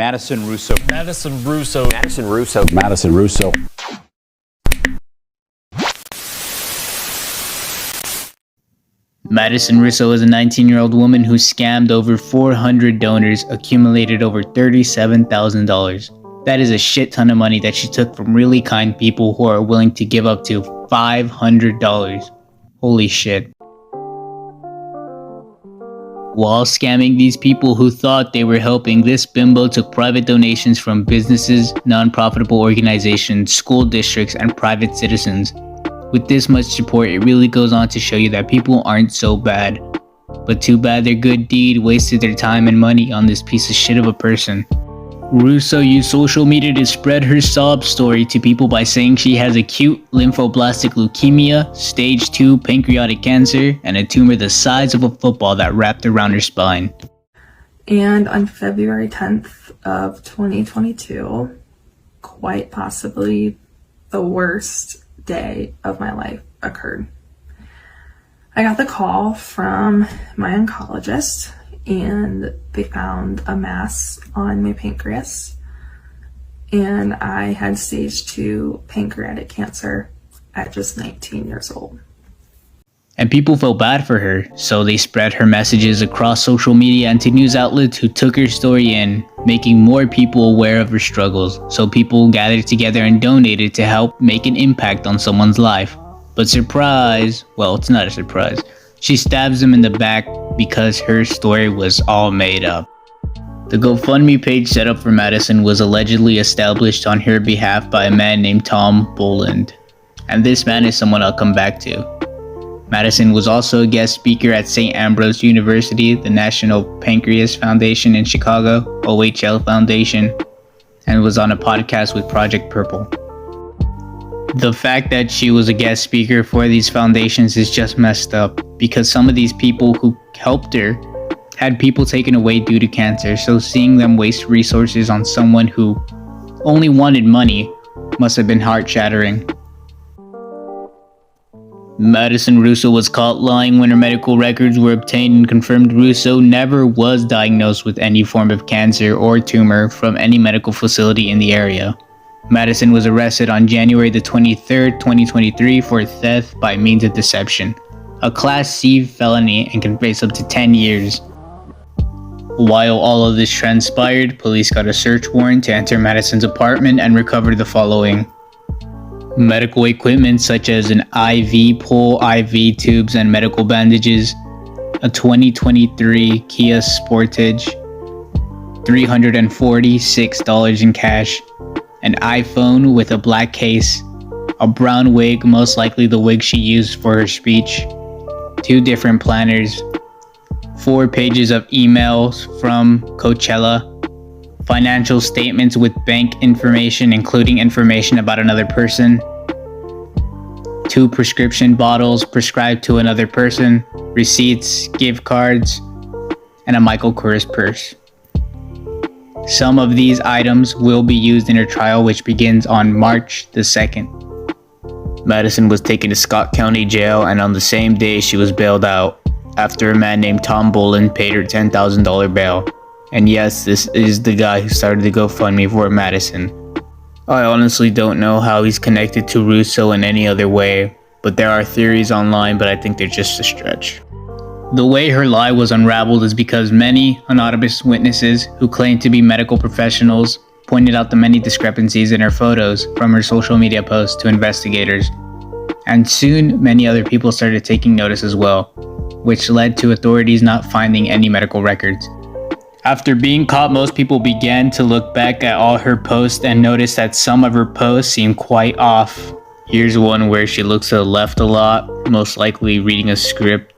Madison Russo. Madison Russo. Madison Russo. Madison Russo. Madison Russo is a 19-year-old woman who scammed over 400 donors, accumulated over $37,000. That is a shit ton of money that she took from really kind people who are willing to give up to $500. Holy shit. While scamming these people who thought they were helping, this bimbo took private donations from businesses, non-profitable organizations, school districts, and private citizens. With this much support, it really goes on to show you that people aren't so bad. But too bad their good deed wasted their time and money on this piece of shit of a person. Russo used social media to spread her sob story to people by saying she has acute lymphoblastic leukemia, stage 2 pancreatic cancer, and a tumor the size of a football that wrapped around her spine. And on February 10th of 2022, quite possibly the worst day of my life occurred. I got the call from my oncologist and they found a mass on my pancreas, and I had stage 2 pancreatic cancer at just 19 years old. And people felt bad for her, so they spread her messages across social media and to news outlets who took her story in, making more people aware of her struggles. So people gathered together and donated to help make an impact on someone's life. But surprise, well, it's not a surprise. She stabs him in the back because her story was all made up. The GoFundMe page set up for Madison was allegedly established on her behalf by a man named Tom Boland. And this man is someone I'll come back to. Madison was also a guest speaker at St. Ambrose University, the National Pancreas Foundation in Chicago, OHL Foundation, and was on a podcast with Project Purple. The fact that she was a guest speaker for these foundations is just messed up, because some of these people who helped her had people taken away due to cancer, so seeing them waste resources on someone who only wanted money must have been heart-shattering. Madison Russo was caught lying when her medical records were obtained and confirmed Russo never was diagnosed with any form of cancer or tumor from any medical facility in the area. Madison was arrested on January the 23rd, 2023 for theft by means of deception, a Class C felony, and can face up to 10 years. While all of this transpired, police got a search warrant to enter Madison's apartment and recover the following: medical equipment such as an IV pole, IV tubes, and medical bandages, a 2023 Kia Sportage, $346 in cash, an iPhone with a black case, a brown wig, most likely the wig she used for her speech, 2 different planners, 4 pages of emails from Coachella, financial statements with bank information including information about another person, 2 prescription bottles prescribed to another person, receipts, gift cards, and a Michael Kors purse. Some of these items will be used in her trial, which begins on March the 2nd. Madison was taken to Scott County Jail, and on the same day she was bailed out after a man named Tom Boland paid her $10,000 bail. And yes, this is the guy who started the GoFundMe for Madison. I honestly don't know how he's connected to Russo in any other way, but there are theories online, but I think they're just a stretch. The way her lie was unraveled is because many anonymous witnesses who claimed to be medical professionals pointed out the many discrepancies in her photos from her social media posts to investigators. And soon, many other people started taking notice as well, which led to authorities not finding any medical records. After being caught, most people began to look back at all her posts and notice that some of her posts seem quite off. Here's one where she looks to the left a lot, most likely reading a script.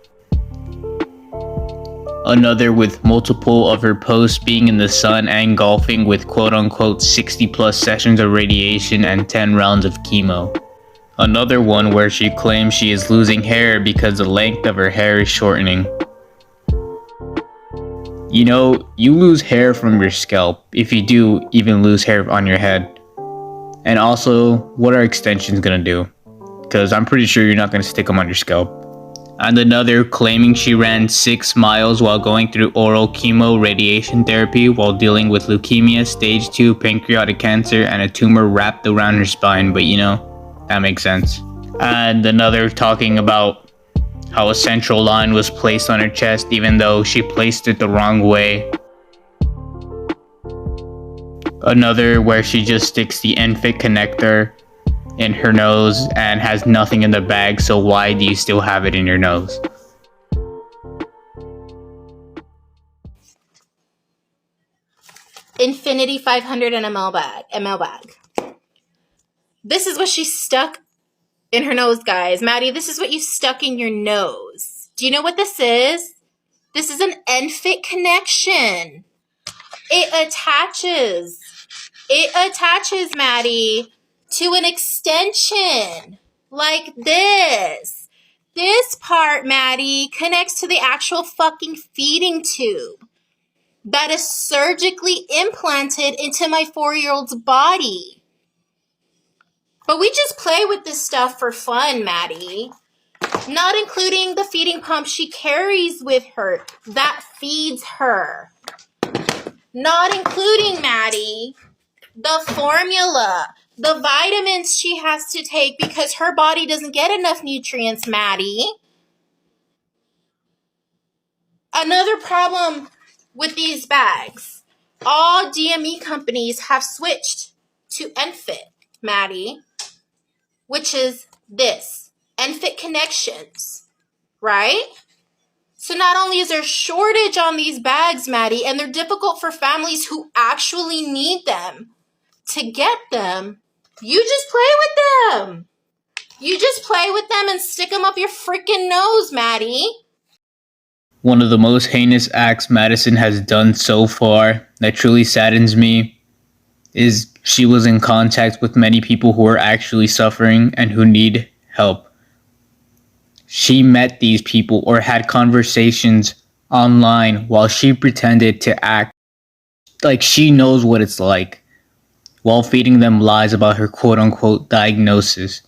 Another with multiple of her posts being in the sun and golfing with quote-unquote 60 plus sessions of radiation and 10 rounds of chemo. Another one where she claims she is losing hair because the length of her hair is shortening. You know, you lose hair from your scalp, if you do even lose hair on your head. And also, what are extensions gonna do? Because I'm pretty sure you're not gonna stick them on your scalp. And another claiming she ran 6 miles while going through oral chemo radiation therapy while dealing with leukemia, stage 2 pancreatic cancer, and a tumor wrapped around her spine. But that makes sense. And another talking about how a central line was placed on her chest even though she placed it the wrong way. Another where she just sticks the NFIT connector in her nose and has nothing in the bag, so why do you still have it in your nose? Infinity 500 ml bag. This is what she stuck in her nose, guys. Maddie, this is what you stuck in your nose. Do you know what this is? This is an NFIT connection. It attaches, Maddie, to an extension like this. This part, Maddie, connects to the actual fucking feeding tube that is surgically implanted into my 4-year-old's body. But we just play with this stuff for fun, Maddie. Not including the feeding pump she carries with her that feeds her. Not including, Maddie, the formula, the vitamins she has to take because her body doesn't get enough nutrients, Maddie. Another problem with these bags, all DME companies have switched to NFIT, Maddie, which is this, NFIT connections, right? So not only is there a shortage on these bags, Maddie, and they're difficult for families who actually need them to get them, you just play with them. You just play with them and stick them up your freaking nose, Maddie. One of the most heinous acts Madison has done so far that truly saddens me is she was in contact with many people who are actually suffering and who need help. She met these people or had conversations online while she pretended to act like she knows what it's like, while feeding them lies about her quote-unquote diagnosis.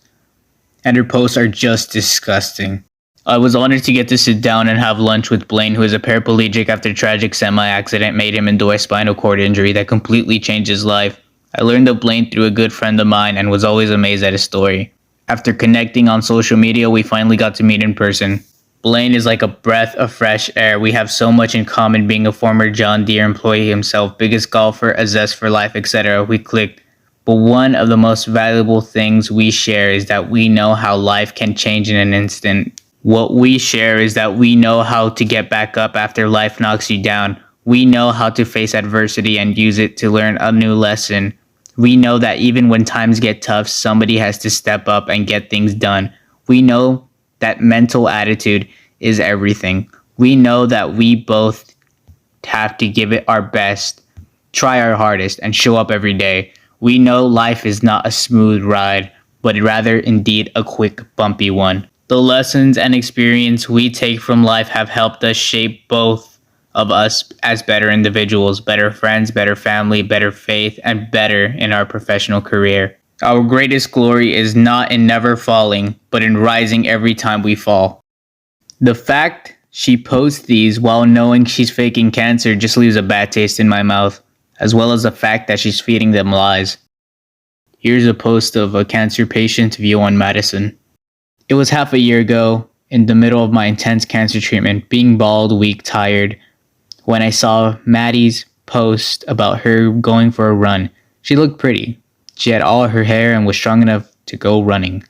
And her posts are just disgusting. I was honored to get to sit down and have lunch with Blaine, who is a paraplegic after a tragic semi-accident made him endure a spinal cord injury that completely changed his life. I learned of Blaine through a good friend of mine and was always amazed at his story. After connecting on social media, we finally got to meet in person. Blaine is like a breath of fresh air. We have so much in common, being a former John Deere employee himself, biggest golfer, a zest for life, etc. We clicked. But one of the most valuable things we share is that we know how life can change in an instant. What we share is that we know how to get back up after life knocks you down. We know how to face adversity and use it to learn a new lesson. We know that even when times get tough, somebody has to step up and get things done. We know that mental attitude is everything. We know that we both have to give it our best, try our hardest, and show up every day. We know life is not a smooth ride, but rather indeed a quick, bumpy one. The lessons and experience we take from life have helped us shape both of us as better individuals, better friends, better family, better faith, and better in our professional career. Our greatest glory is not in never falling, but in rising every time we fall. The fact she posts these while knowing she's faking cancer just leaves a bad taste in my mouth, as well as the fact that she's feeding them lies. Here's a post of a cancer patient's view on Madison. It was half a year ago, in the middle of my intense cancer treatment, being bald, weak, tired, when I saw Maddie's post about her going for a run. She looked pretty. She had all her hair and was strong enough to go running.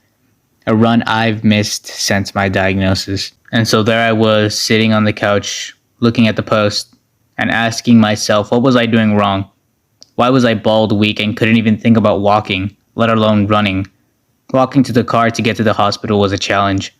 A run I've missed since my diagnosis. And so there I was, sitting on the couch, looking at the post, and asking myself, what was I doing wrong? Why was I bald, weak, and couldn't even think about walking, let alone running? Walking to the car to get to the hospital was a challenge.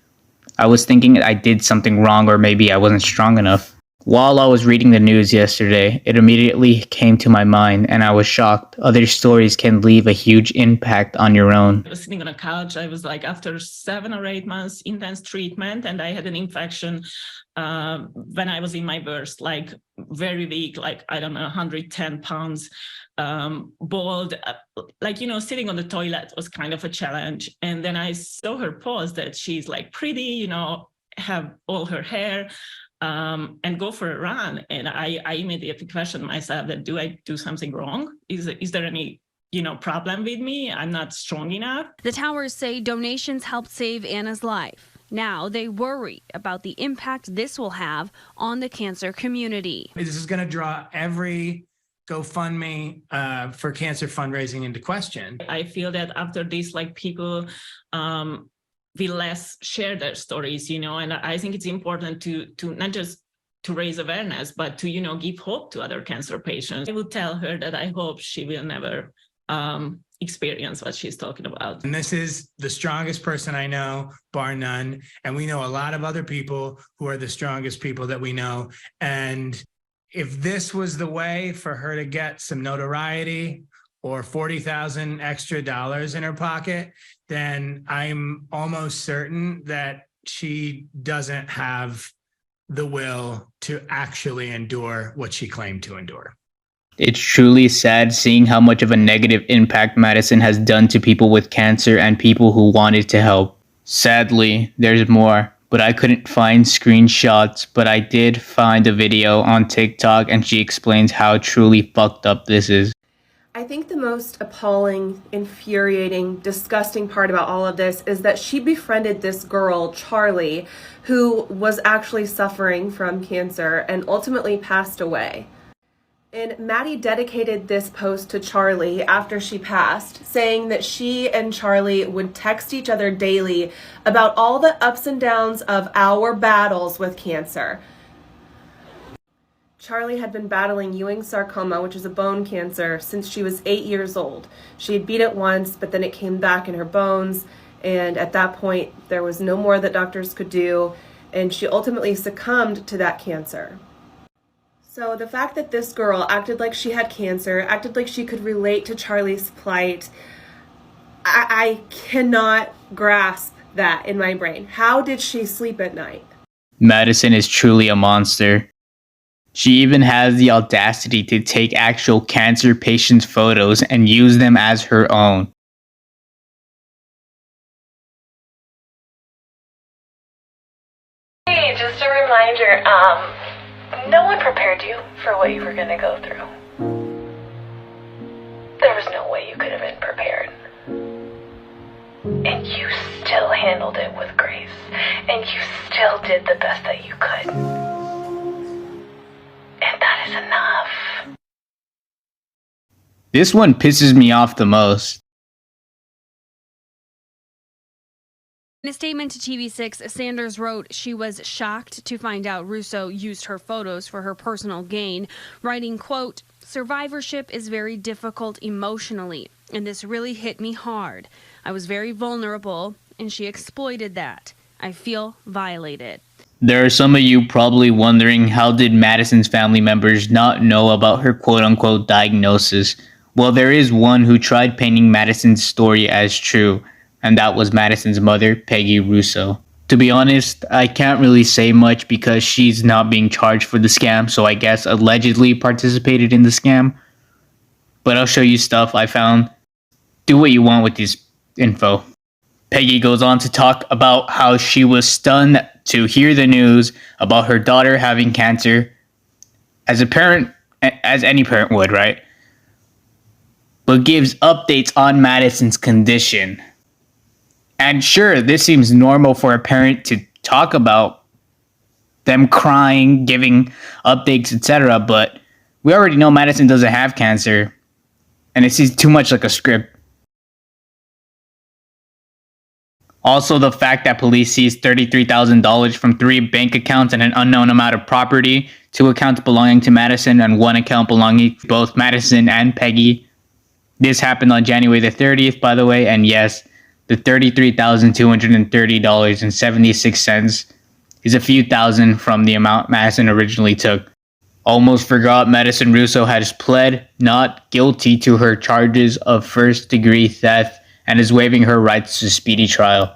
I was thinking I did something wrong, or maybe I wasn't strong enough. While I was reading the news yesterday, it immediately came to my mind, and I was shocked. Other stories can leave a huge impact on your own. I was sitting on a couch. I was like, after 7 or 8 months intense treatment, and I had an infection when I was in my burst, like very weak, like, I don't know, 110 pounds, bald, like, sitting on the toilet was kind of a challenge. And then I saw her post that she's like pretty, have all her hair and go for a run. And I immediately questioned myself that, do I do something wrong? Is there any problem with me? I'm not strong enough. The Towers say donations helped save Anna's life. Now they worry about the impact this will have on the cancer community. This is going to draw every GoFundMe for cancer fundraising into question. I feel that after this, people will less share their stories, and I think it's important to not just to raise awareness, but to, give hope to other cancer patients. I will tell her that I hope she will never experience what she's talking about. And this is the strongest person I know, bar none. And we know a lot of other people who are the strongest people that we know. And if this was the way for her to get some notoriety or $40,000 extra in her pocket, then I'm almost certain that she doesn't have the will to actually endure what she claimed to endure. It's truly sad seeing how much of a negative impact Madison has done to people with cancer and people who wanted to help. Sadly, there's more, but I couldn't find screenshots, but I did find a video on TikTok and she explains how truly fucked up this is. I think the most appalling, infuriating, disgusting part about all of this is that she befriended this girl, Charlie, who was actually suffering from cancer and ultimately passed away. And Maddie dedicated this post to Charlie after she passed, saying that she and Charlie would text each other daily about all the ups and downs of our battles with cancer. Charlie had been battling Ewing's sarcoma, which is a bone cancer, since she was 8 years old. She had beat it once, but then it came back in her bones, and at that point, there was no more that doctors could do, and she ultimately succumbed to that cancer. So the fact that this girl acted like she had cancer, acted like she could relate to Charlie's plight, I cannot grasp that in my brain. How did she sleep at night? Madison is truly a monster. She even has the audacity to take actual cancer patients' photos and use them as her own. Hey, just a reminder, no one prepared you for what you were going to go through. There was no way you could have been prepared. And you still handled it with grace. And you still did the best that you could. And that is enough. This one pisses me off the most. In a statement to TV6, Sanders wrote she was shocked to find out Russo used her photos for her personal gain, writing, quote, "Survivorship is very difficult emotionally, and this really hit me hard. I was very vulnerable, and she exploited that. I feel violated." There are some of you probably wondering, how did Madison's family members not know about her quote-unquote diagnosis? Well, there is one who tried painting Madison's story as true, and that was Madison's mother, Peggy Russo. To be honest, I can't really say much because she's not being charged for the scam, so I guess allegedly participated in the scam. But I'll show you stuff I found. Do what you want with this info. Peggy goes on to talk about how she was stunned to hear the news about her daughter having cancer. As a parent, as any parent would, right? But gives updates on Madison's condition. And sure, this seems normal for a parent to talk about them crying, giving updates, etc. But we already know Madison doesn't have cancer. And it seems too much like a script. Also, the fact that police seized $33,000 from 3 bank accounts and an unknown amount of property, 2 accounts belonging to Madison and 1 account belonging to both Madison and Peggy. This happened on January the 30th, by the way, and yes, the $33,230.76 is a few thousand from the amount Madison originally took. Almost forgot Madison Russo has pled not guilty to her charges of first-degree theft and is waiving her rights to speedy trial.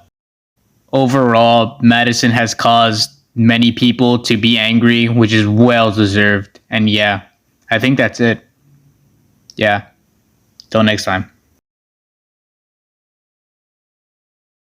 Overall, Madison has caused many people to be angry, which is well deserved. And yeah, I think that's it. Yeah, till next time.